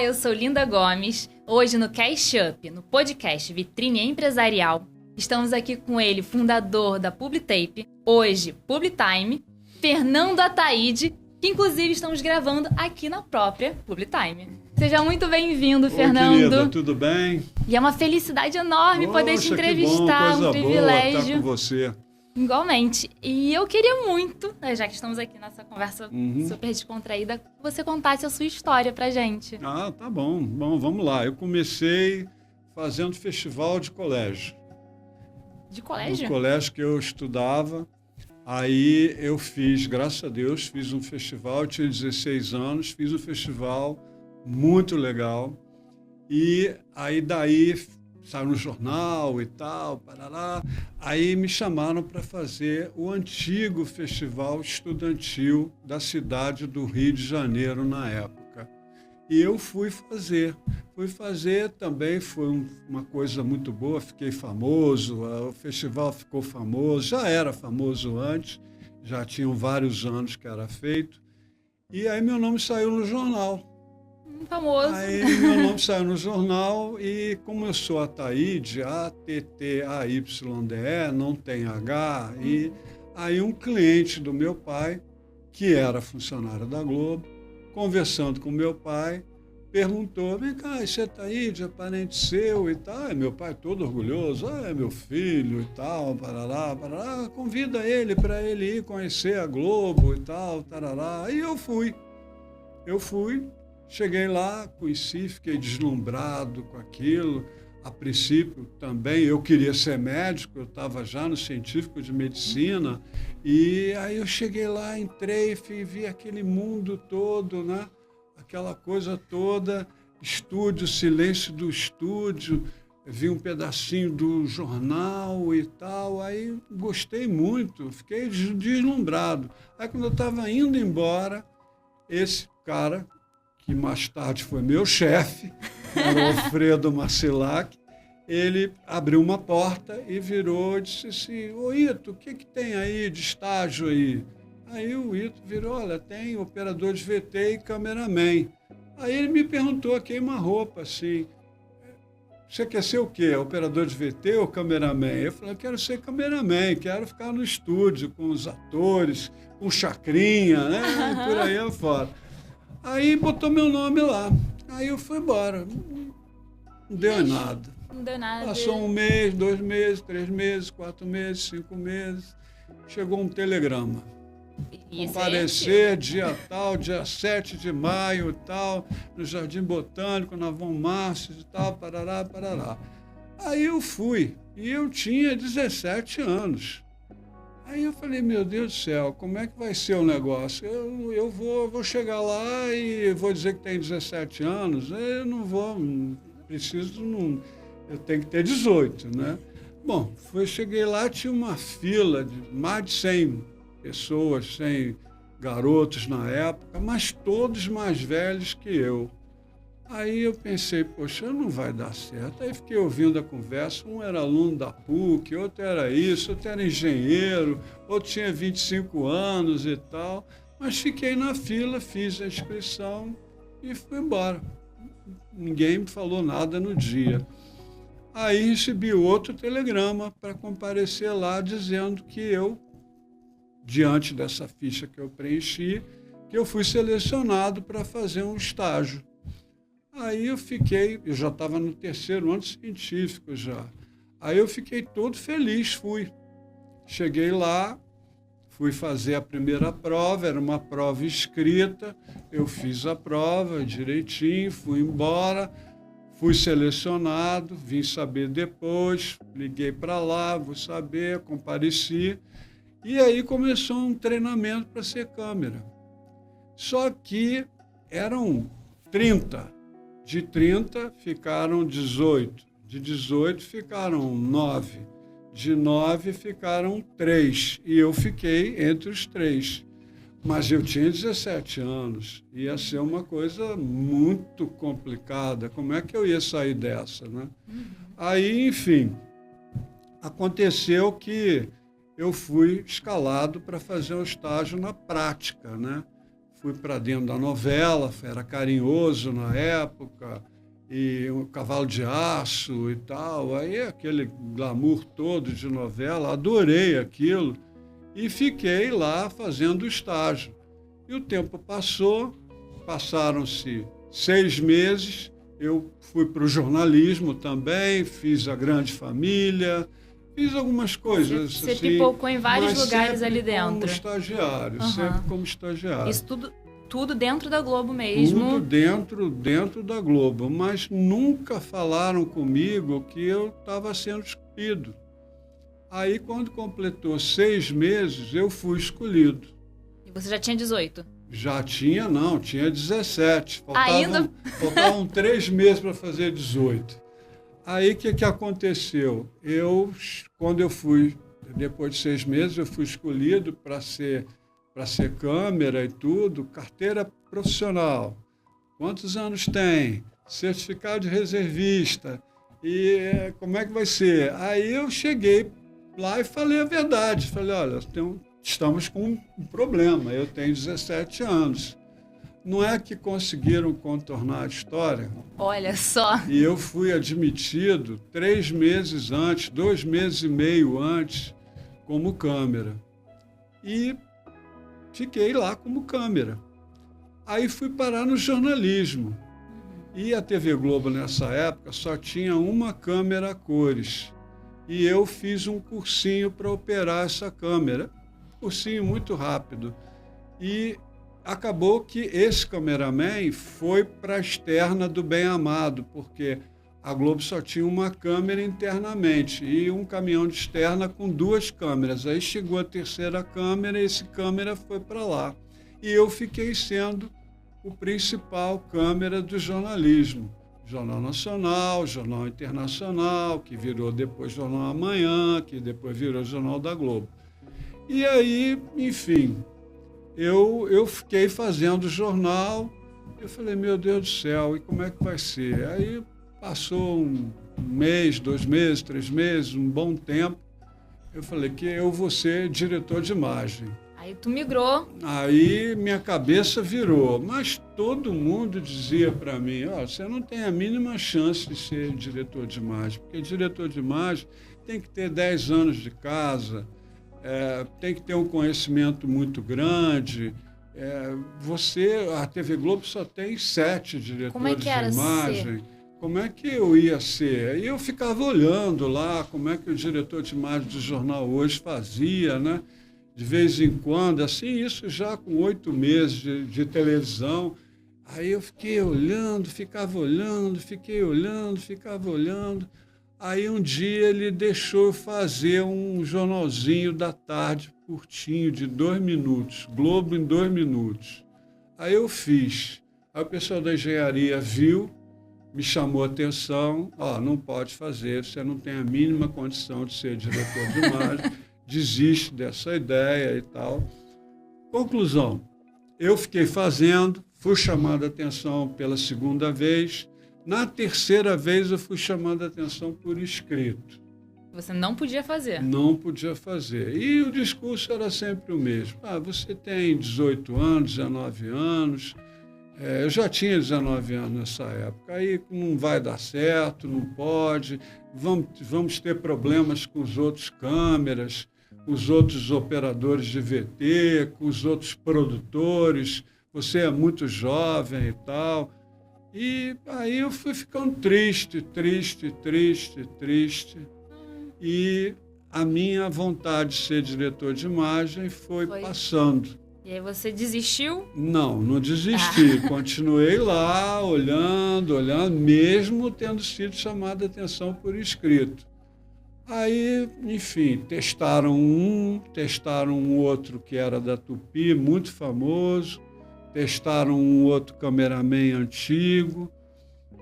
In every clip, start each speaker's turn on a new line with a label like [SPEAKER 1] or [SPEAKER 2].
[SPEAKER 1] Olá, eu sou Linda Gomes. Hoje no Cash Up, no podcast Vitrine Empresarial, estamos aqui com ele, fundador da Publitape, hoje Publitime, Fernando Ataide, que inclusive estamos gravando aqui na própria Publitime. Seja muito bem-vindo, Fernando.
[SPEAKER 2] Querida, tudo bem?
[SPEAKER 1] E é uma felicidade enorme poder te entrevistar,
[SPEAKER 2] que bom,
[SPEAKER 1] um privilégio.
[SPEAKER 2] boa estar com você.
[SPEAKER 1] Igualmente. E eu queria muito, já que estamos aqui nessa conversa super descontraída, que você contasse a sua história pra gente.
[SPEAKER 2] Ah, tá bom. Bom, vamos lá. Eu comecei fazendo festival de colégio.
[SPEAKER 1] De colégio?
[SPEAKER 2] No colégio que eu estudava. Aí eu fiz, graças a Deus, fiz um festival, eu tinha 16 anos, fiz um festival muito legal. E aí daí saiu no jornal e tal, parará. Aí me chamaram para fazer o antigo festival estudantil da cidade do Rio de Janeiro na época. E eu fui fazer. Também, foi uma coisa muito boa, fiquei famoso, o festival ficou famoso, já era famoso antes, já tinham vários anos que era feito. E aí meu nome saiu no jornal.
[SPEAKER 1] Famoso.
[SPEAKER 2] Aí meu nome saiu no jornal e como eu sou Ataide, A-T-T-A-Y-D-E, não tem H, e aí um cliente do meu pai, que era funcionário da Globo, conversando com meu pai, perguntou, vem cá, esse Ataide é parente seu e tal? E meu pai todo orgulhoso, é meu filho e tal, parará, convida ele para ele ir conhecer a Globo e tal, tarará. Aí eu fui. Cheguei lá, conheci, fiquei deslumbrado com aquilo. A princípio também eu queria ser médico, eu estava já no científico de medicina. E aí eu cheguei lá, entrei, vi aquele mundo todo, né? Aquela coisa toda, estúdio, silêncio do estúdio, vi um pedacinho do jornal e tal. Aí gostei muito, fiquei deslumbrado. Aí quando eu estava indo embora, esse cara, que mais tarde foi meu chefe, era o Alfredo Marcilac, ele abriu uma porta e virou e disse assim, ô Ito, o que tem aí de estágio aí? Aí o Ito virou, olha, tem operador de VT e cameraman. Aí ele me perguntou a queima-roupa, assim, você quer ser o quê? Operador de VT ou cameraman? Eu falei, eu quero ser cameraman, quero ficar no estúdio com os atores, com chacrinha, né? E por aí afora. Aí botou meu nome lá. Aí eu fui embora. Não deu nada.
[SPEAKER 1] Não deu nada.
[SPEAKER 2] Passou 1 mês, 2 meses, 3 meses, 4 meses, 5 meses. Chegou um telegrama. Comparecer dia tal, dia 7 de maio e tal, no Jardim Botânico, na Von Márcio e tal, parará. Aí eu fui. E eu tinha 17 anos. Aí eu falei, meu Deus do céu, como é que vai ser o negócio? Eu vou chegar lá e vou dizer que tem 17 anos, eu não vou, eu tenho que ter 18, né? Bom, cheguei lá, tinha uma fila de mais de 100 pessoas, 100 garotos na época, mas todos mais velhos que eu. Aí eu pensei, poxa, não vai dar certo. Aí fiquei ouvindo a conversa, um era aluno da PUC, outro era isso, outro era engenheiro, outro tinha 25 anos e tal. Mas fiquei na fila, fiz a inscrição e fui embora. Ninguém me falou nada no dia. Aí recebi outro telegrama para comparecer lá, dizendo que eu, diante dessa ficha que eu preenchi, que eu fui selecionado para fazer um estágio. Aí eu já estava no 3º ano científico já. Aí eu fiquei todo feliz, fui. Cheguei lá, fui fazer a primeira prova, era uma prova escrita, eu fiz a prova direitinho, fui embora, fui selecionado, vim saber depois, liguei para lá, vou saber, compareci. E aí começou um treinamento para ser câmera. Só que eram 30. De 30 ficaram 18, de 18 ficaram 9, de 9 ficaram 3, e eu fiquei entre os 3. Mas eu tinha 17 anos, ia ser uma coisa muito complicada, como é que eu ia sair dessa, né? Aí, enfim, aconteceu que eu fui escalado para fazer um estágio na prática, né? fui para dentro da novela, era Carinhoso na época, e o Cavalo de Aço e tal. Aí aquele glamour todo de novela, adorei aquilo e fiquei lá fazendo estágio. E o tempo passou, passaram-se 6 meses, eu fui para o jornalismo também, fiz A Grande Família, fiz algumas coisas.
[SPEAKER 1] Você
[SPEAKER 2] assim,
[SPEAKER 1] pipocou em vários lugares ali dentro.
[SPEAKER 2] Como estagiário, sempre como estagiário.
[SPEAKER 1] Isso tudo dentro da Globo mesmo?
[SPEAKER 2] Tudo dentro da Globo, mas nunca falaram comigo que eu estava sendo escolhido. Aí, quando completou 6 meses, eu fui escolhido.
[SPEAKER 1] E você já tinha 18?
[SPEAKER 2] Já tinha, não, tinha 17.
[SPEAKER 1] Ainda?
[SPEAKER 2] Faltavam 3 meses para fazer 18. Aí, o que aconteceu? Quando eu fui, depois de 6 meses, eu fui escolhido para ser câmera e tudo, carteira profissional. Quantos anos tem? Certificado de reservista. E como é que vai ser? Aí eu cheguei lá e falei a verdade. Falei, olha, estamos com um problema, eu tenho 17 anos. Não é que conseguiram contornar a história?
[SPEAKER 1] Olha só.
[SPEAKER 2] E eu fui admitido 3 meses antes, 2 meses e meio antes, como câmera. E fiquei lá como câmera. Aí fui parar no jornalismo. E a TV Globo, nessa época, só tinha uma câmera a cores. E eu fiz um cursinho para operar essa câmera. Cursinho muito rápido. E acabou que esse cameraman foi para a externa do Bem Amado, porque a Globo só tinha uma câmera internamente e um caminhão de externa com 2 câmeras. Aí chegou a 3ª câmera e esse câmera foi para lá. E eu fiquei sendo o principal câmera do jornalismo. Jornal Nacional, Jornal Internacional, que virou depois Jornal Amanhã, que depois virou Jornal da Globo. E aí, enfim, eu fiquei fazendo jornal. Eu falei, meu Deus do céu, e como é que vai ser? Aí passou um mês, 2 meses, 3 meses, um bom tempo. Eu falei que eu vou ser diretor de imagem.
[SPEAKER 1] Aí tu migrou.
[SPEAKER 2] Aí minha cabeça virou, mas todo mundo dizia para mim, você não tem a mínima chance de ser diretor de imagem, porque diretor de imagem tem que ter 10 anos de casa, tem que ter um conhecimento muito grande. A TV Globo só tem 7 diretores de imagem. Como é que eu ia ser? E eu ficava olhando lá como é que o diretor de imagem do jornal hoje fazia, né? De vez em quando, assim, isso já com 8 meses de televisão. Aí eu fiquei olhando, ficava olhando, ficava olhando. Aí um dia ele deixou eu fazer um jornalzinho da tarde, curtinho, de 2 minutos, Globo em 2 minutos. Aí eu fiz. Aí o pessoal da engenharia viu, me chamou a atenção, não pode fazer, você não tem a mínima condição de ser diretor de imagem, desiste dessa ideia e tal. Conclusão, eu fiquei fazendo, fui chamado a atenção pela 2ª vez, na 3ª vez eu fui chamado a atenção por escrito.
[SPEAKER 1] Você não podia fazer?
[SPEAKER 2] Não podia fazer. E o discurso era sempre o mesmo. Você tem 18 anos, 19 anos, eu já tinha 19 anos nessa época, aí não vai dar certo, não pode, vamos ter problemas com os outros câmeras, os outros operadores de VT, com os outros produtores, você é muito jovem e tal. E aí eu fui ficando triste. E a minha vontade de ser diretor de imagem foi passando.
[SPEAKER 1] E aí você desistiu?
[SPEAKER 2] Não desisti. Continuei lá, olhando, mesmo tendo sido chamado a atenção por escrito. Aí, enfim, testaram um outro que era da Tupi, muito famoso, testaram um outro cameraman antigo,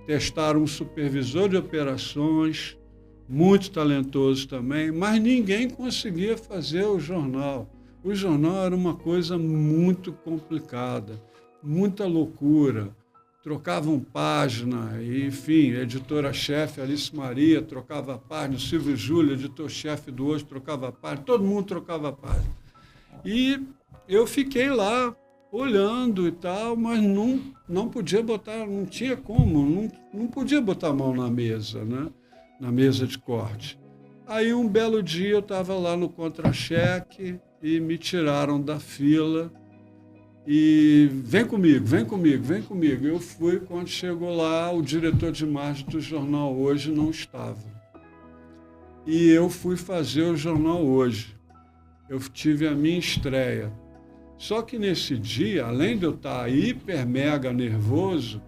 [SPEAKER 2] testaram um supervisor de operações, muito talentoso também, mas ninguém conseguia fazer o jornal. O jornal era uma coisa muito complicada, muita loucura. Trocavam página, e, enfim, a editora-chefe Alice Maria trocava página, o Silvio Júlio, editor-chefe do Hoje, trocava página, todo mundo trocava página. E eu fiquei lá olhando e tal, mas não podia botar, não tinha como, não podia botar a mão na mesa, né? Na mesa de corte. Aí um belo dia eu estava lá no contra-cheque e me tiraram da fila e vem comigo, vem comigo, vem comigo. Eu fui, quando chegou lá, o diretor de imagem do Jornal Hoje não estava. E eu fui fazer o Jornal Hoje. Eu tive a minha estreia. Só que nesse dia, além de eu estar hiper mega nervoso,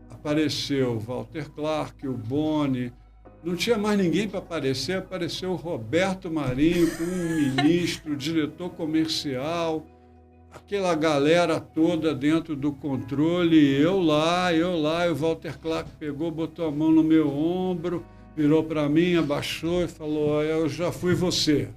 [SPEAKER 2] apareceu o Walter Clark, o Boni, não tinha mais ninguém para aparecer, apareceu o Roberto Marinho, um ministro, diretor comercial, aquela galera toda dentro do controle, eu lá, e o Walter Clark pegou, botou a mão no meu ombro, virou para mim, abaixou e falou, eu já fui você.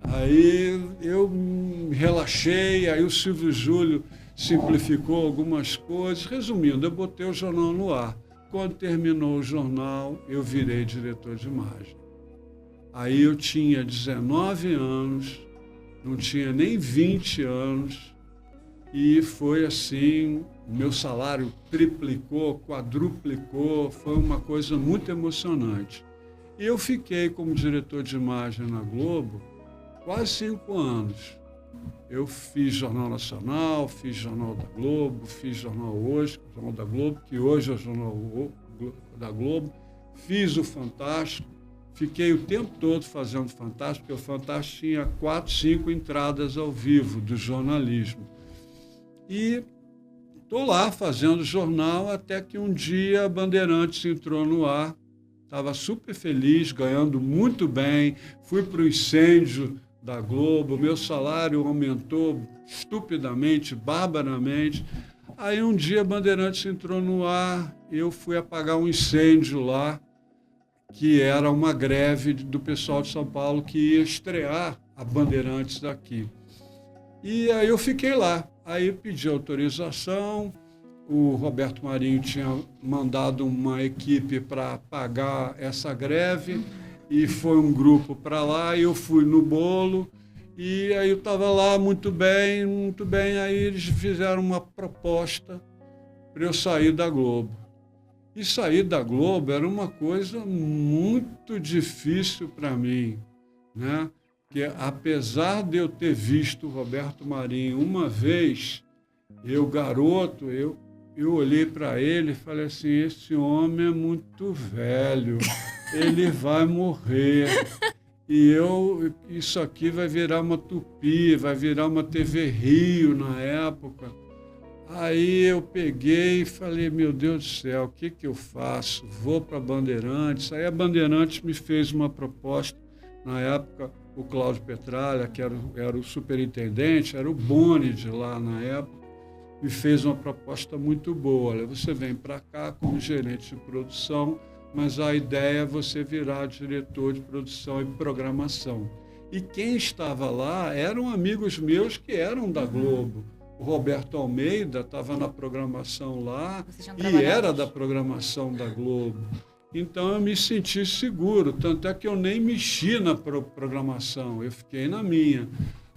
[SPEAKER 2] Aí eu me relaxei, aí o Silvio Júlio simplificou algumas coisas. Resumindo, eu botei o jornal no ar. Quando terminou o jornal, eu virei diretor de imagem. Aí eu tinha 19 anos, não tinha nem 20 anos, e foi assim, meu salário triplicou, quadruplicou, foi uma coisa muito emocionante. E eu fiquei como diretor de imagem na Globo quase 5 anos. Eu fiz Jornal Nacional, fiz Jornal da Globo, fiz Jornal Hoje, Jornal da Globo, que hoje é o Jornal da Globo, fiz o Fantástico, fiquei o tempo todo fazendo Fantástico, porque o Fantástico tinha 4, 5 entradas ao vivo do jornalismo. E estou lá fazendo jornal até que um dia a Bandeirantes entrou no ar, estava super feliz, ganhando muito bem, fui para o incêndio da Globo, meu salário aumentou estupidamente, barbaramente. Aí um dia a Bandeirantes entrou no ar, eu fui apagar um incêndio lá, que era uma greve do pessoal de São Paulo que ia estrear a Bandeirantes daqui. E aí eu fiquei lá, aí pedi autorização, o Roberto Marinho tinha mandado uma equipe para apagar essa greve, e foi um grupo para lá, e eu fui no bolo, e aí eu estava lá muito bem, aí eles fizeram uma proposta para eu sair da Globo. E sair da Globo era uma coisa muito difícil para mim, né? Porque apesar de eu ter visto o Roberto Marinho uma vez, eu garoto, eu olhei para ele e falei assim, esse homem é muito velho, ele vai morrer. E isso aqui vai virar uma Tupi, vai virar uma TV Rio na época. Aí eu peguei e falei, meu Deus do céu, o que eu faço? Vou para a Bandeirantes. Aí a Bandeirantes me fez uma proposta, na época o Cláudio Petralha, que era o superintendente, era o Boni de lá na época, me fez uma proposta muito boa. Olha, você vem para cá como gerente de produção, mas a ideia é você virar diretor de produção e programação. E quem estava lá eram amigos meus que eram da Globo. O Roberto Almeida estava na programação lá e era da programação da Globo. Então eu me senti seguro, tanto é que eu nem mexi na programação, eu fiquei na minha.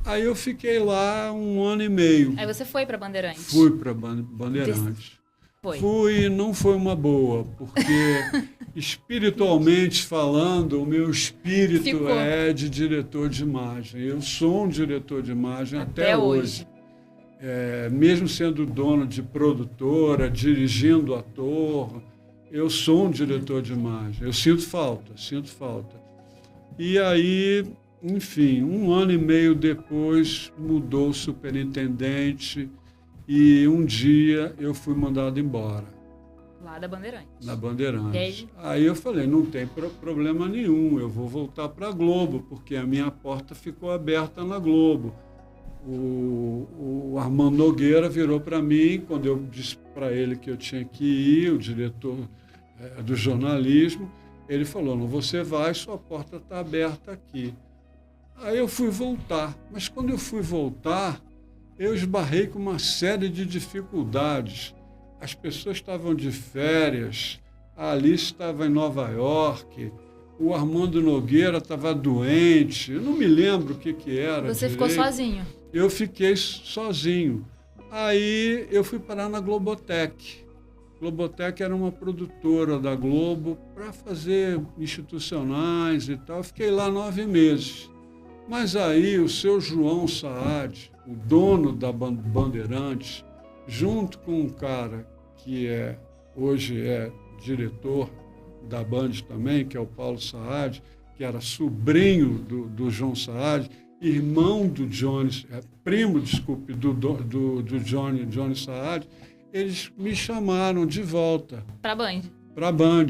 [SPEAKER 2] Aí eu fiquei lá 1 ano e meio.
[SPEAKER 1] Aí você foi para Bandeirantes?
[SPEAKER 2] Fui para Bandeirantes. Fui, não foi uma boa, porque espiritualmente falando, o meu espírito é de diretor de imagem. Eu sou um diretor de imagem até hoje. Mesmo sendo dono de produtora, dirigindo ator, eu sou um diretor de imagem. Eu sinto falta. E aí, enfim, 1 ano e meio depois, mudou o superintendente e um dia eu fui mandado embora.
[SPEAKER 1] Lá da Bandeirantes.
[SPEAKER 2] Na Bandeirantes. Aí eu falei, não tem problema nenhum, eu vou voltar para a Globo, porque a minha porta ficou aberta na Globo. O Armando Nogueira virou para mim, quando eu disse para ele que eu tinha que ir, o diretor do jornalismo, ele falou, não, você vai, sua porta está aberta aqui. Aí eu fui voltar, mas quando eu fui voltar, eu esbarrei com uma série de dificuldades. As pessoas estavam de férias, a Alice estava em Nova York, o Armando Nogueira estava doente, eu não me lembro o que era.
[SPEAKER 1] Você
[SPEAKER 2] direito.
[SPEAKER 1] ficou sozinho?
[SPEAKER 2] Eu fiquei sozinho. Aí eu fui parar na Globotech. Globotech era uma produtora da Globo para fazer institucionais e tal. Eu fiquei lá 9 meses. Mas aí o seu João Saad, o dono da Bandeirantes, junto com um cara que hoje é diretor da Band também, que é o Paulo Saad, que era sobrinho do João Saad, irmão do Johnny, primo, desculpe, do Johnny Saad, eles me chamaram de volta.
[SPEAKER 1] Para a Band?
[SPEAKER 2] Para a Band.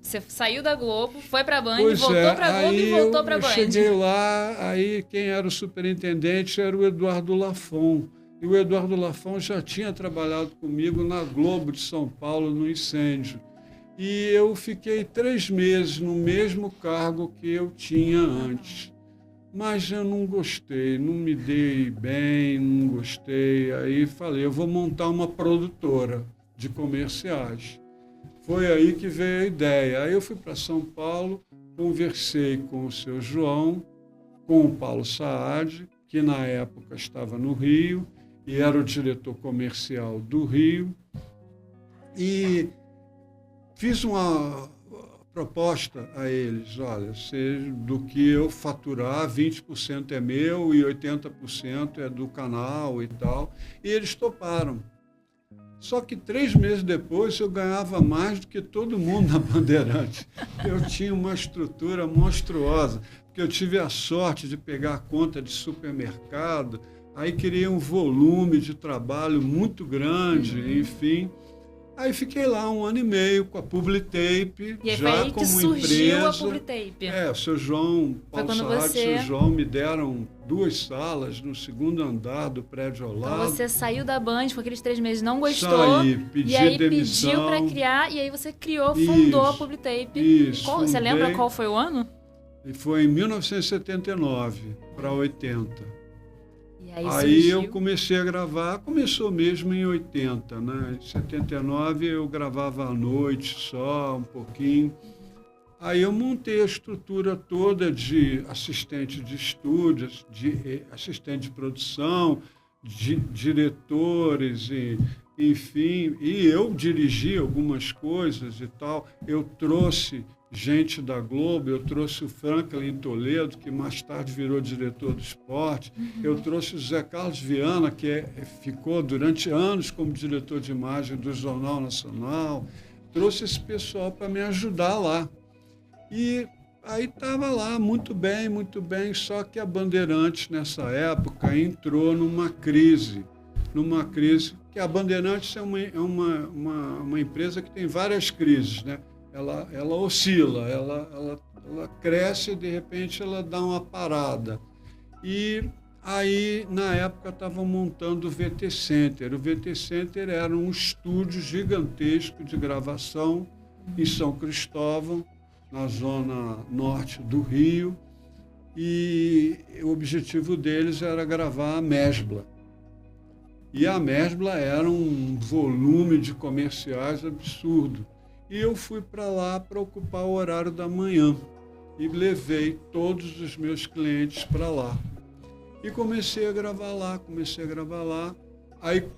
[SPEAKER 1] Você saiu da Globo, foi para a Band, voltou para a Globo e voltou para a Band.
[SPEAKER 2] Eu cheguei lá, aí quem era o superintendente era o Eduardo Lafon. E o Eduardo Lafon já tinha trabalhado comigo na Globo de São Paulo, no Incêndio. E eu fiquei 3 meses no mesmo cargo que eu tinha antes. Mas eu não gostei, não me dei bem, não gostei. Aí falei, eu vou montar uma produtora de comerciais. Foi aí que veio a ideia. Aí eu fui para São Paulo, conversei com o seu João, com o Paulo Saad, que na época estava no Rio, e era o diretor comercial do Rio, e fiz uma proposta a eles, olha, do que eu faturar, 20% é meu e 80% é do canal e tal, e eles toparam. Só que 3 meses depois eu ganhava mais do que todo mundo na Bandeirante. Eu tinha uma estrutura monstruosa, porque eu tive a sorte de pegar a conta de supermercado, aí criei um volume de trabalho muito grande, enfim. Aí fiquei lá 1 ano e meio com a Publitape,
[SPEAKER 1] e
[SPEAKER 2] já
[SPEAKER 1] aí
[SPEAKER 2] como
[SPEAKER 1] que surgiu
[SPEAKER 2] empresa.
[SPEAKER 1] A Publitape.
[SPEAKER 2] O seu João, Paulo Saad, o seu João me deram 2 salas no 2º andar do prédio ao lado.
[SPEAKER 1] Então você saiu da Band, com aqueles 3 meses, não gostou.
[SPEAKER 2] Saí, pedi
[SPEAKER 1] e aí
[SPEAKER 2] demissão.
[SPEAKER 1] Pediu para criar, e aí você criou, fundou a Publitape.
[SPEAKER 2] Isso,
[SPEAKER 1] você lembra qual foi o ano?
[SPEAKER 2] E foi em 1979 para 80.
[SPEAKER 1] Aí
[SPEAKER 2] eu comecei a gravar, começou mesmo em 80, né? Em 79 eu gravava à noite só, um pouquinho. Aí eu montei a estrutura toda de assistente de estúdios, de assistente de produção, de diretores, enfim. E eu dirigi algumas coisas e tal. Eu trouxe gente da Globo, eu trouxe o Franklin Toledo, que mais tarde virou diretor do esporte, eu trouxe o Zé Carlos Viana, que ficou durante anos como diretor de imagem do Jornal Nacional, trouxe esse pessoal para me ajudar lá. E aí estava lá, muito bem, só que a Bandeirantes, nessa época, entrou numa crise, que a Bandeirantes é uma empresa que tem várias crises, né? Ela oscila, ela cresce e, de repente, ela dá uma parada. E aí, na época, estavam montando o VT Center. O VT Center era um estúdio gigantesco de gravação em São Cristóvão, na zona norte do Rio, e o objetivo deles era gravar a Mesbla. E a Mesbla era um volume de comerciais absurdo. E eu fui para lá para ocupar o horário da manhã e levei todos os meus clientes para lá. E comecei a gravar lá. Aí o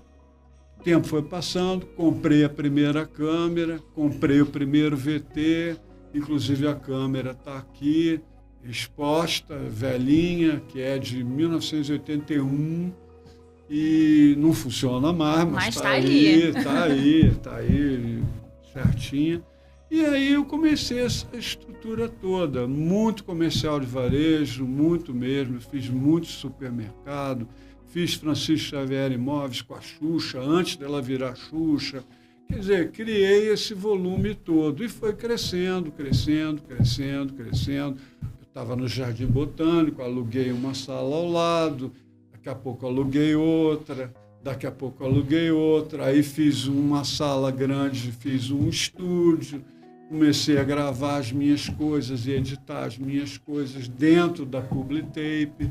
[SPEAKER 2] tempo foi passando, comprei a primeira câmera, comprei o primeiro VT, inclusive a câmera está aqui, exposta, velhinha, que é de 1981 e não funciona mais, mas está aí, certinha. E aí eu comecei essa estrutura toda, muito comercial de varejo, muito mesmo, fiz muito supermercado, fiz Francisco Xavier Imóveis com a Xuxa, antes dela virar Xuxa. Quer dizer, criei esse volume todo e foi crescendo. Eu estava no Jardim Botânico, aluguei uma sala ao lado, daqui a pouco aluguei outra, aí fiz uma sala grande, fiz um estúdio, comecei a gravar as minhas coisas e editar as minhas coisas dentro da Publitape,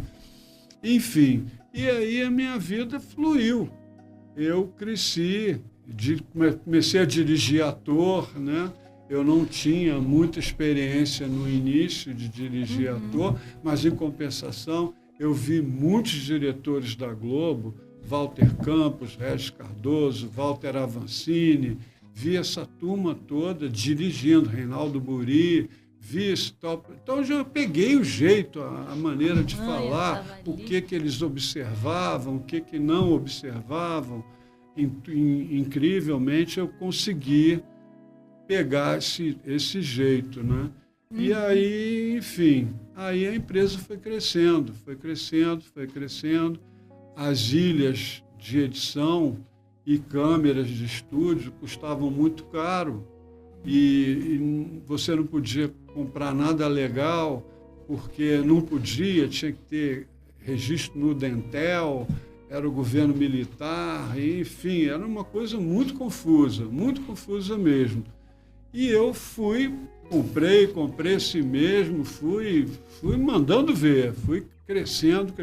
[SPEAKER 2] enfim. E aí a minha vida fluiu. Eu cresci, comecei a dirigir ator, né? Eu não tinha muita experiência no início de dirigir ator, mas, em compensação, eu vi muitos diretores da Globo Walter Campos, Regis Cardoso, Walter Avancini, vi essa turma toda dirigindo, Reinaldo Buri, vi esse tal. Então, eu peguei o jeito, a maneira de falar, o que eles observavam, o que não observavam. Incrivelmente, eu consegui pegar esse jeito, né? E aí, enfim, aí a empresa foi crescendo. As ilhas de edição e câmeras de estúdio custavam muito caro e você não podia comprar nada legal porque não podia, tinha que ter registro no Dentel, era o governo militar, enfim, era uma coisa muito confusa mesmo. E eu comprei esse mesmo, fui mandando ver, fui crescendo,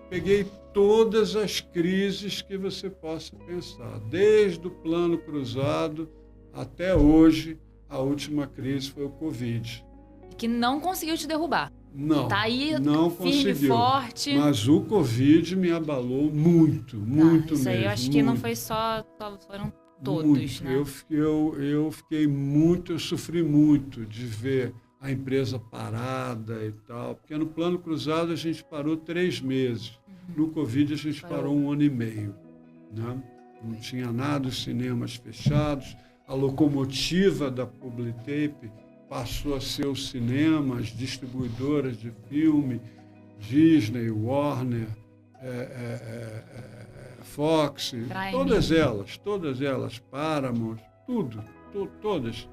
[SPEAKER 2] peguei todas as crises que você possa pensar, desde o plano cruzado até hoje, a última crise foi o Covid.
[SPEAKER 1] Que não conseguiu te derrubar.
[SPEAKER 2] Não,
[SPEAKER 1] tá aí
[SPEAKER 2] não
[SPEAKER 1] firme,
[SPEAKER 2] conseguiu.
[SPEAKER 1] forte.
[SPEAKER 2] Mas o Covid me abalou muito mesmo.
[SPEAKER 1] Isso aí eu acho que não foi só, foram todos,
[SPEAKER 2] muito.
[SPEAKER 1] né?
[SPEAKER 2] Eu fiquei muito, eu sofri muito de ver a empresa parada e tal, porque no plano cruzado a gente parou 3 meses. No Covid a gente parou 1 ano e meio. Né? Não tinha nada, os cinemas fechados, a locomotiva da Publitape passou a ser os cinemas, distribuidoras de filme, Disney, Warner, Fox, todas elas, Paramount, todas.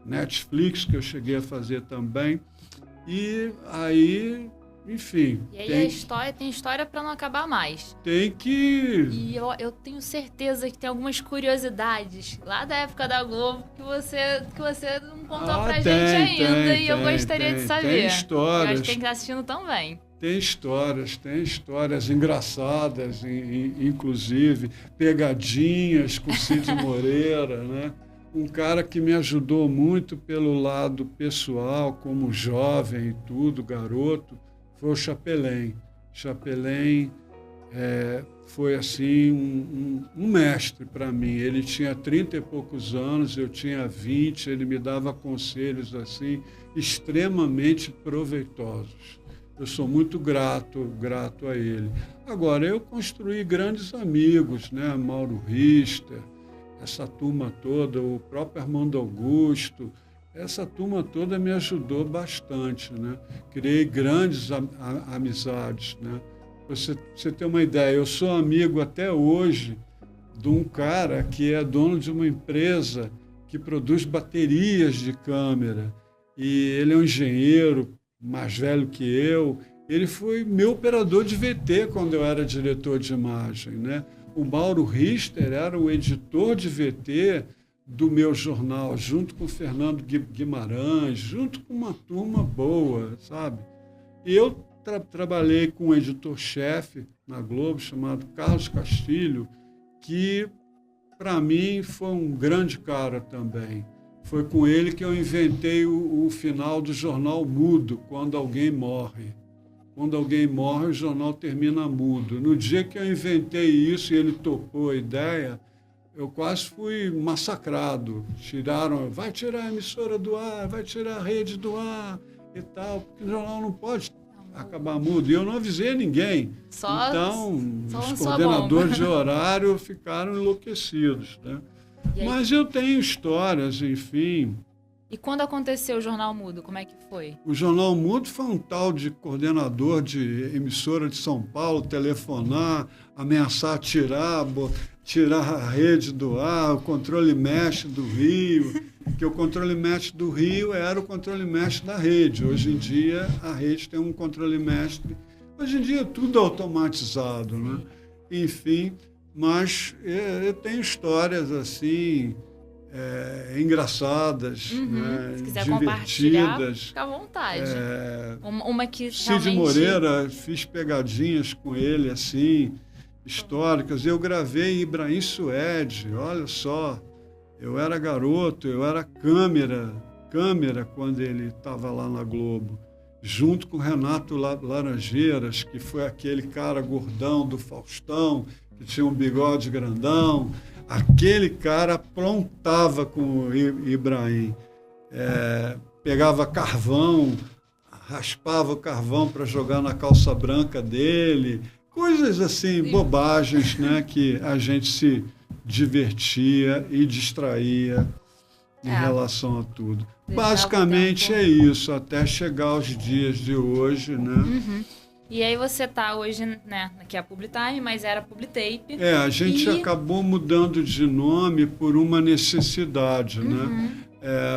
[SPEAKER 2] Netflix, que eu cheguei a fazer também. E aí, enfim.
[SPEAKER 1] E aí tem história para não acabar mais.
[SPEAKER 2] Tem que...
[SPEAKER 1] E eu tenho certeza que tem algumas curiosidades lá da época da Globo que você não contou pra gente ainda e eu gostaria de saber.
[SPEAKER 2] Tem histórias.
[SPEAKER 1] Eu acho que tem que estar assistindo também.
[SPEAKER 2] Tem histórias engraçadas, inclusive, pegadinhas com Cid Moreira, né? Um cara que me ajudou muito pelo lado pessoal, como jovem e tudo, garoto, foi o Chapelain. Chapelain foi assim um mestre para mim. Ele tinha 30 e poucos anos, eu tinha 20, ele me dava conselhos assim extremamente proveitosos. Eu sou muito grato a ele. Agora, eu construí grandes amigos, né? Mauro Richter, essa turma toda, o próprio Armando Augusto, essa turma toda me ajudou bastante, né? Criei grandes amizades, né? Você ter uma ideia, eu sou amigo até hoje de um cara que é dono de uma empresa que produz baterias de câmera e ele é um engenheiro mais velho que eu. Ele foi meu operador de VT quando eu era diretor de imagem, né? O Mauro Richter era o editor de VT do meu jornal, junto com o Fernando Guimarães, junto com uma turma boa, sabe? E eu trabalhei com um editor-chefe na Globo chamado Carlos Castilho, que, para mim, foi um grande cara também. Foi com ele que eu inventei o final do jornal mudo, quando alguém morre. Quando alguém morre, o jornal termina mudo. No dia que eu inventei isso e ele topou a ideia, eu quase fui massacrado. Vai tirar a emissora do ar, vai tirar a rede do ar e tal, porque o jornal não pode acabar mudo. E eu não avisei ninguém. Então, os coordenadores de horário ficaram enlouquecidos, né? Mas eu tenho histórias, enfim.
[SPEAKER 1] E quando aconteceu o Jornal Mudo, como é que foi?
[SPEAKER 2] O Jornal Mudo foi um tal de coordenador de emissora de São Paulo telefonar, ameaçar tirar a rede do ar, o controle mestre do Rio, que o controle mestre do Rio era o controle mestre da rede. Hoje em dia, a rede tem um controle mestre. Hoje em dia, é tudo automatizado, né? Enfim, mas eu tenho histórias assim... engraçadas, né?
[SPEAKER 1] Se quiser compartilhar, fica à vontade. Uma que
[SPEAKER 2] Cid Moreira, fiz pegadinhas com ele, assim, históricas. Eu gravei Ibrahim Suede, olha só. Eu era garoto, eu era câmera quando ele estava lá na Globo. junto com o Renato Laranjeiras, que foi aquele cara gordão do Faustão, que tinha um bigode grandão. Aquele cara aprontava com o Ibrahim. Pegava carvão, raspava o carvão para jogar na calça branca dele. Coisas assim, bobagens, né, que a gente se divertia e distraía em relação a tudo. Basicamente é isso, até chegar aos dias de hoje, né?
[SPEAKER 1] Uhum. E aí você tá hoje, né, aqui é a Publitime, mas era Publitape.
[SPEAKER 2] A gente acabou mudando de nome por uma necessidade, né?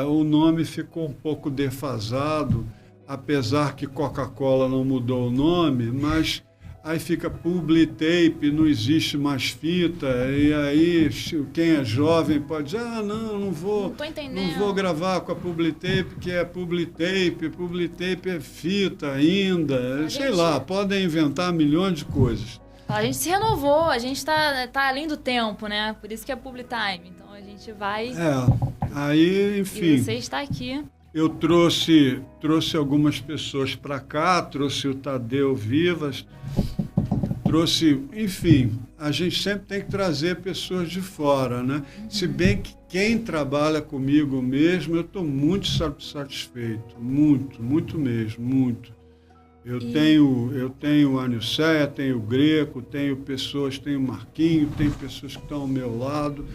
[SPEAKER 2] O nome ficou um pouco defasado, apesar que Coca-Cola não mudou o nome, mas aí fica Publitape, não existe mais fita, e aí quem é jovem pode dizer, não vou gravar com a Publitape, que é Publitape é fita ainda, sei lá, podem inventar milhões de coisas.
[SPEAKER 1] A gente se renovou, a gente tá além do tempo, né? Por isso que é Publitime, então a gente vai...
[SPEAKER 2] Aí, enfim...
[SPEAKER 1] E você está aqui...
[SPEAKER 2] Eu trouxe algumas pessoas para cá, trouxe o Tadeu Vivas, enfim, a gente sempre tem que trazer pessoas de fora, né? Se bem que quem trabalha comigo mesmo, eu estou muito satisfeito, muito mesmo, muito. Eu tenho o Anilceia, tenho o Greco, tenho o Marquinho, tenho pessoas que estão ao meu lado,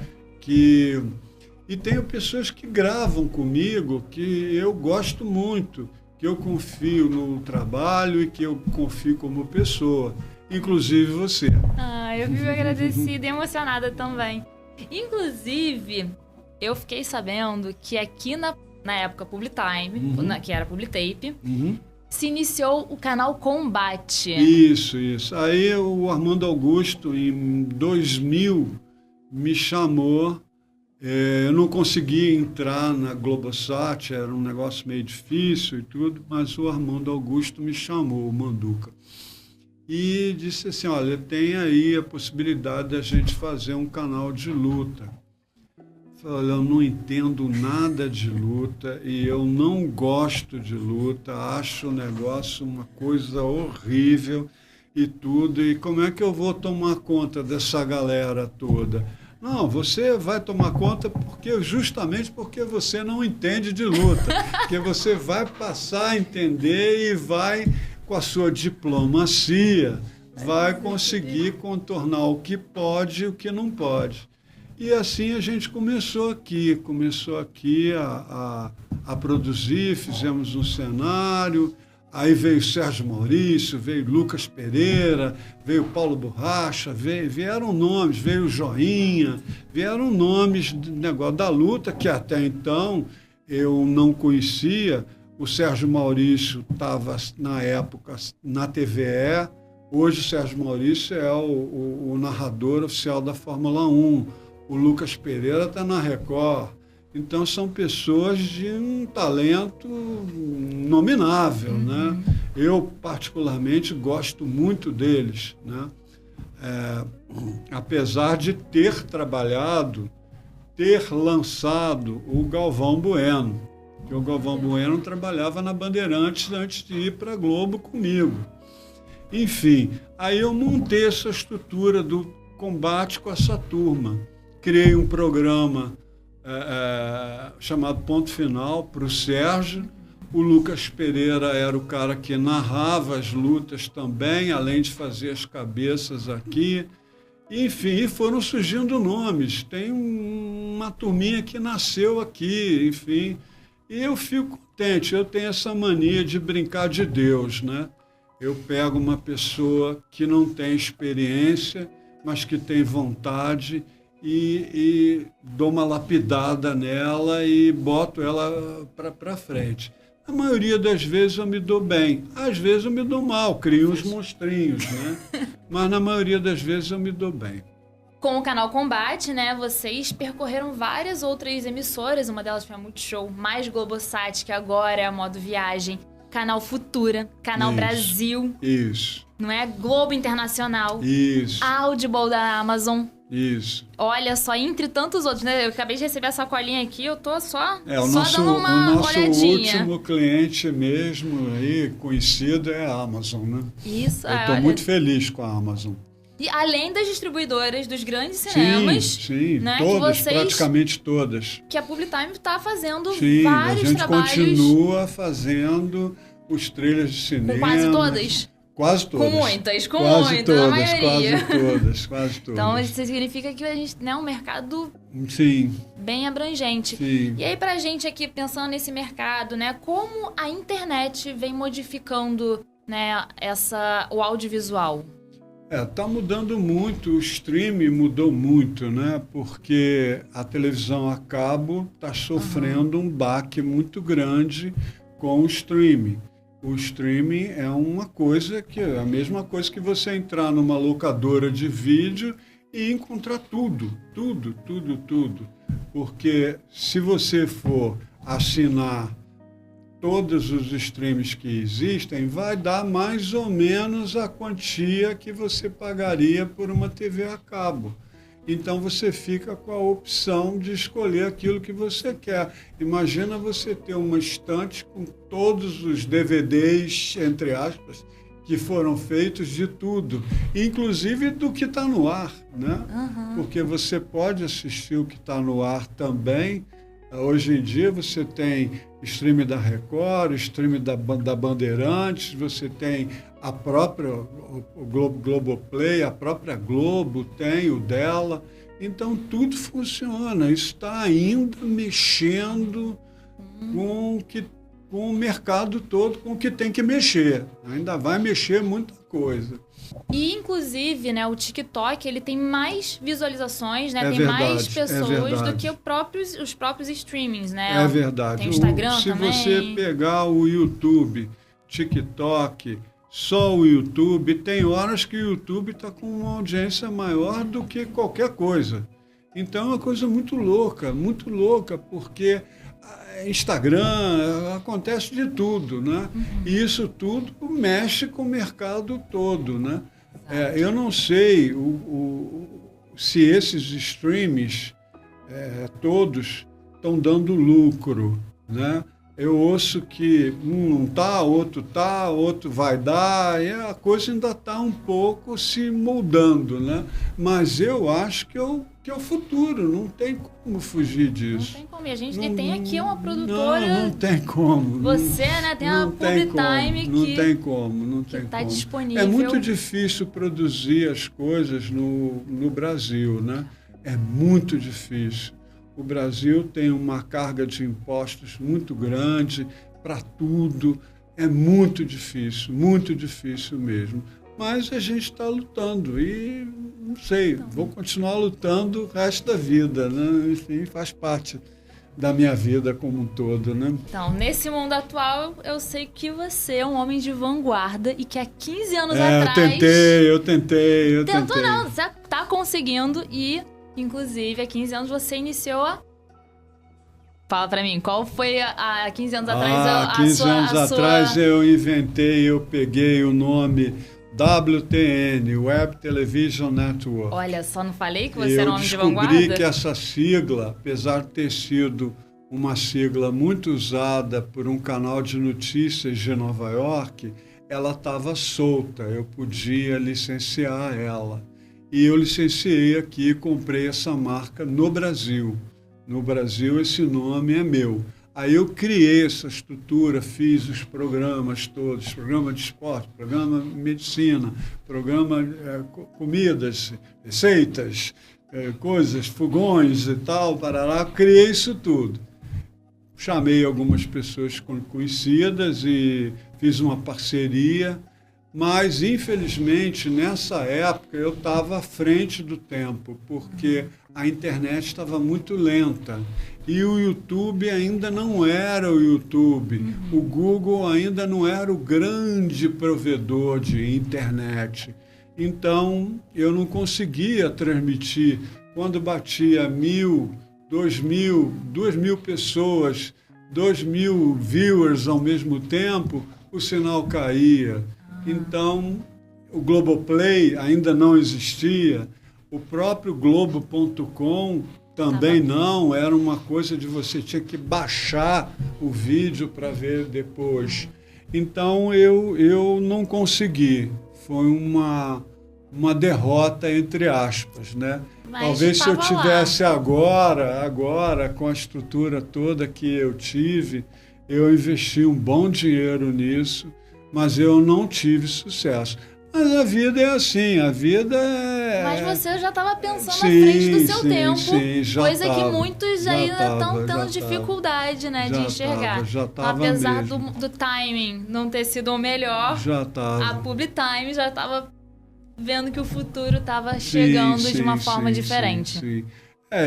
[SPEAKER 2] E tenho pessoas que gravam comigo, que eu gosto muito, que eu confio no trabalho e que eu confio como pessoa, inclusive você.
[SPEAKER 1] Eu fico agradecida e emocionada também. Inclusive, eu fiquei sabendo que aqui na época Publitime, que era Publitape, se iniciou o canal Combate.
[SPEAKER 2] Isso. Aí o Armando Augusto, em 2000, me chamou. Eu não consegui entrar na Globosat, era um negócio meio difícil e tudo, mas o Armando Augusto me chamou, o Manduca, e disse assim, olha, tem aí a possibilidade de a gente fazer um canal de luta. Eu falei, olha, eu não entendo nada de luta e eu não gosto de luta, acho o negócio uma coisa horrível e tudo, e como é que eu vou tomar conta dessa galera toda? Não, você vai tomar conta justamente porque você não entende de luta. Porque você vai passar a entender e vai, com a sua diplomacia, vai conseguir contornar o que pode e o que não pode. E assim a gente começou aqui a produzir, fizemos um cenário. Aí veio Sérgio Maurício, veio Lucas Pereira, veio Paulo Borracha, vieram nomes, veio Joinha, vieram nomes do negócio da luta, que até então eu não conhecia. O Sérgio Maurício estava, na época, na TVE. Hoje o Sérgio Maurício é o narrador oficial da Fórmula 1. O Lucas Pereira está na Record. Então, são pessoas de um talento nominável, né? Eu, particularmente, gosto muito deles, né? Apesar de ter lançado o Galvão Bueno, que o Galvão Bueno trabalhava na Bandeirantes antes de ir para a Globo comigo. Enfim, aí eu montei essa estrutura do combate com essa turma. Criei um programa chamado Ponto Final para o Sérgio. O Lucas Pereira era o cara que narrava as lutas também, além de fazer as cabeças aqui. Enfim, foram surgindo nomes. Tem uma turminha que nasceu aqui, enfim. E eu fico contente, eu tenho essa mania de brincar de Deus, né? Eu pego uma pessoa que não tem experiência, mas que tem vontade e dou uma lapidada nela e boto ela para frente. A maioria das vezes eu me dou bem, às vezes eu me dou mal, crio uns monstrinhos, né? Mas na maioria das vezes eu me dou bem.
[SPEAKER 1] Com o canal Combate, né, vocês percorreram várias outras emissoras, uma delas foi a Multishow, mais Globosat, que agora é a Modo Viagem, Canal Futura, Canal Brasil.
[SPEAKER 2] Isso.
[SPEAKER 1] Não é? Globo Internacional.
[SPEAKER 2] Isso.
[SPEAKER 1] Audible da Amazon.
[SPEAKER 2] Isso.
[SPEAKER 1] Olha só, entre tantos outros, né? Eu acabei de receber essa colinha aqui, eu tô só
[SPEAKER 2] O
[SPEAKER 1] dando uma
[SPEAKER 2] o nosso
[SPEAKER 1] olhadinha.
[SPEAKER 2] último cliente mesmo aí, conhecido, é a Amazon, né?
[SPEAKER 1] Isso,
[SPEAKER 2] Eu estou muito feliz com a Amazon.
[SPEAKER 1] E além das distribuidoras dos grandes cinemas,
[SPEAKER 2] sim,
[SPEAKER 1] né,
[SPEAKER 2] todas,
[SPEAKER 1] que vocês,
[SPEAKER 2] praticamente todas.
[SPEAKER 1] que a Publitime está fazendo
[SPEAKER 2] Sim,
[SPEAKER 1] vários
[SPEAKER 2] a gente
[SPEAKER 1] trabalhos.
[SPEAKER 2] continua fazendo os trailers de cinema.
[SPEAKER 1] Com quase todas?
[SPEAKER 2] Quase todas.
[SPEAKER 1] Com muitas,
[SPEAKER 2] quase
[SPEAKER 1] muitas,
[SPEAKER 2] todas,
[SPEAKER 1] a maioria.
[SPEAKER 2] Quase todas.
[SPEAKER 1] Então, isso significa que a gente é um mercado
[SPEAKER 2] Sim,
[SPEAKER 1] bem abrangente.
[SPEAKER 2] sim.
[SPEAKER 1] E aí, pra gente aqui, pensando nesse mercado, né, como a internet vem modificando, né, o audiovisual?
[SPEAKER 2] Tá mudando muito, o streaming mudou muito, né? Porque a televisão a cabo está sofrendo um baque muito grande com o streaming. O streaming é uma coisa que é a mesma coisa que você entrar numa locadora de vídeo e encontrar tudo. Porque se você for assinar todos os streams que existem, vai dar mais ou menos a quantia que você pagaria por uma TV a cabo. Então você fica com a opção de escolher aquilo que você quer. Imagina você ter uma estante com todos os DVDs, entre aspas, que foram feitos de tudo, inclusive do que está no ar, né? Porque você pode assistir o que está no ar também. Hoje em dia você tem stream da Record, stream da Bandeirantes, você tem a própria o Globoplay, a própria Globo tem o dela. Então tudo funciona. Isso está ainda mexendo com o mercado todo, com o que tem que mexer. Ainda vai mexer muita coisa.
[SPEAKER 1] E, inclusive, né, o TikTok, ele tem mais visualizações, né?
[SPEAKER 2] É
[SPEAKER 1] tem
[SPEAKER 2] verdade,
[SPEAKER 1] mais pessoas do que
[SPEAKER 2] verdade.
[SPEAKER 1] os próprios streamings, né?
[SPEAKER 2] É verdade.
[SPEAKER 1] Tem o Instagram
[SPEAKER 2] Se
[SPEAKER 1] também.
[SPEAKER 2] você pegar o YouTube, TikTok, só o YouTube, tem horas que o YouTube está com uma audiência maior do que qualquer coisa. Então é uma coisa muito louca, porque Instagram, acontece de tudo, né? E isso tudo mexe com o mercado todo, né? Eu não sei se esses streams todos estão dando lucro, né? Eu ouço que um não está, outro vai dar, e a coisa ainda está um pouco se moldando, né? Mas eu acho que é o futuro, não tem como fugir disso.
[SPEAKER 1] Não tem como, e a gente tem aqui uma produtora...
[SPEAKER 2] Não tem como.
[SPEAKER 1] Você, né, tem uma Publitime
[SPEAKER 2] Não tem como.
[SPEAKER 1] está disponível.
[SPEAKER 2] É muito difícil produzir as coisas no Brasil, né? É muito difícil. O Brasil tem uma carga de impostos muito grande para tudo. É muito difícil mesmo. Mas a gente está lutando e, não sei, vou continuar lutando o resto da vida, né? Enfim, faz parte da minha vida como um todo, né?
[SPEAKER 1] Então, nesse mundo atual, eu sei que você é um homem de vanguarda e que há 15 anos atrás...
[SPEAKER 2] Eu tentei.
[SPEAKER 1] Tentou não, você está conseguindo e... Inclusive, há 15 anos você iniciou a... Fala pra mim, qual foi há 15 anos atrás
[SPEAKER 2] Há 15 anos atrás eu peguei o nome WTN, Web Television Network.
[SPEAKER 1] Olha, só não falei que você era um homem de vanguarda?
[SPEAKER 2] Eu descobri que essa sigla, apesar de ter sido uma sigla muito usada por um canal de notícias de Nova York, ela estava solta, eu podia licenciar ela. E eu licenciei aqui e comprei essa marca no Brasil. No Brasil, esse nome é meu. Aí eu criei essa estrutura, fiz os programas todos, programa de esporte, programa de medicina, programa comidas, receitas, coisas, fogões e tal, parará, criei isso tudo. Chamei algumas pessoas conhecidas e fiz uma parceria. Mas, infelizmente, nessa época, eu estava à frente do tempo, porque a internet estava muito lenta. E o YouTube ainda não era o YouTube. O Google ainda não era o grande provedor de internet. Então, eu não conseguia transmitir. Quando batia 1.000, 2.000 pessoas, 2.000 viewers ao mesmo tempo, o sinal caía. Então, o Globoplay ainda não existia, O próprio Globo.com também não, era uma coisa de você tinha que baixar o vídeo para ver depois. Então eu não consegui. Foi uma derrota, entre aspas, né?
[SPEAKER 1] Mas
[SPEAKER 2] talvez se eu
[SPEAKER 1] tava lá.
[SPEAKER 2] tivesse agora, com a estrutura toda que eu tive, eu investi um bom dinheiro nisso, mas eu não tive sucesso. Mas a vida é assim, a vida é...
[SPEAKER 1] Mas você já estava pensando à frente do seu tempo,
[SPEAKER 2] sim, já
[SPEAKER 1] coisa que
[SPEAKER 2] tava,
[SPEAKER 1] muitos
[SPEAKER 2] já
[SPEAKER 1] ainda estão
[SPEAKER 2] tava,
[SPEAKER 1] tendo
[SPEAKER 2] já
[SPEAKER 1] dificuldade, né, de
[SPEAKER 2] já
[SPEAKER 1] enxergar.
[SPEAKER 2] tava, já tava
[SPEAKER 1] Apesar
[SPEAKER 2] mesmo.
[SPEAKER 1] do timing não ter sido o melhor,
[SPEAKER 2] Já
[SPEAKER 1] a
[SPEAKER 2] estava.
[SPEAKER 1] Publitime já estava vendo que o futuro estava chegando de uma forma diferente.
[SPEAKER 2] Sim.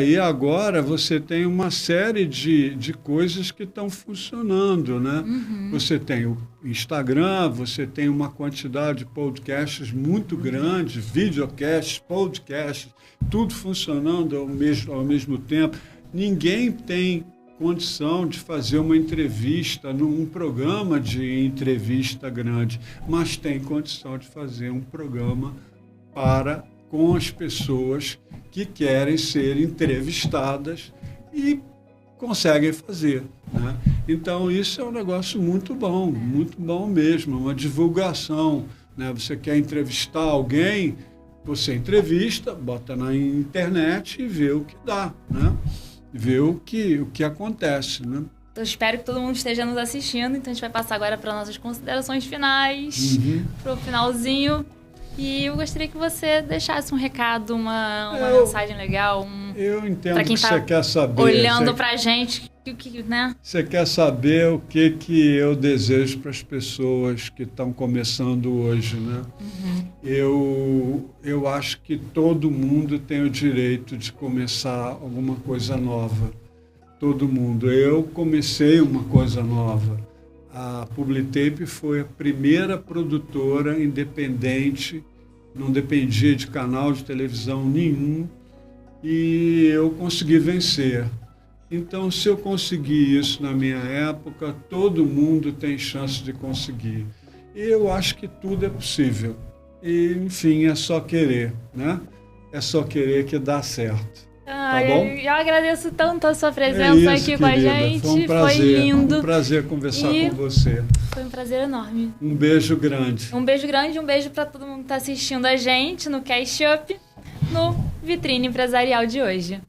[SPEAKER 2] E agora você tem uma série de coisas que estão funcionando, né? Você tem o Instagram, você tem uma quantidade de podcasts muito grande, videocasts, podcasts, tudo funcionando ao mesmo tempo. Ninguém tem condição de fazer uma entrevista num programa de entrevista grande, mas tem condição de fazer um programa com as pessoas que querem ser entrevistadas e conseguem fazer, né? Então, isso é um negócio muito bom mesmo, uma divulgação, né? Você quer entrevistar alguém, você entrevista, bota na internet e vê o que dá, né? Vê o que acontece, né?
[SPEAKER 1] Eu espero que todo mundo esteja nos assistindo, então a gente vai passar agora para nossas considerações finais, para o finalzinho. E eu gostaria que você deixasse um recado, uma mensagem legal.
[SPEAKER 2] Eu entendo
[SPEAKER 1] pra quem
[SPEAKER 2] que
[SPEAKER 1] tá
[SPEAKER 2] você quer saber.
[SPEAKER 1] Olhando pra gente, né?
[SPEAKER 2] Você quer saber o que eu desejo para as pessoas que estão começando hoje, né? Eu acho que todo mundo tem o direito de começar alguma coisa nova. Todo mundo. Eu comecei uma coisa nova. A Publitape foi a primeira produtora independente, não dependia de canal de televisão nenhum, e eu consegui vencer. Então, se eu conseguir isso na minha época, todo mundo tem chance de conseguir. E eu acho que tudo é possível. E, enfim, é só querer, né? É só querer que dá certo. Tá bom?
[SPEAKER 1] Eu agradeço tanto a sua presença aqui com a gente.
[SPEAKER 2] Foi um prazer,
[SPEAKER 1] foi lindo.
[SPEAKER 2] Foi um prazer conversar com você.
[SPEAKER 1] Foi um prazer enorme.
[SPEAKER 2] Um beijo grande.
[SPEAKER 1] Um beijo grande, um beijo para todo mundo que está assistindo a gente no Cash Up, no Vitrine Empresarial de hoje.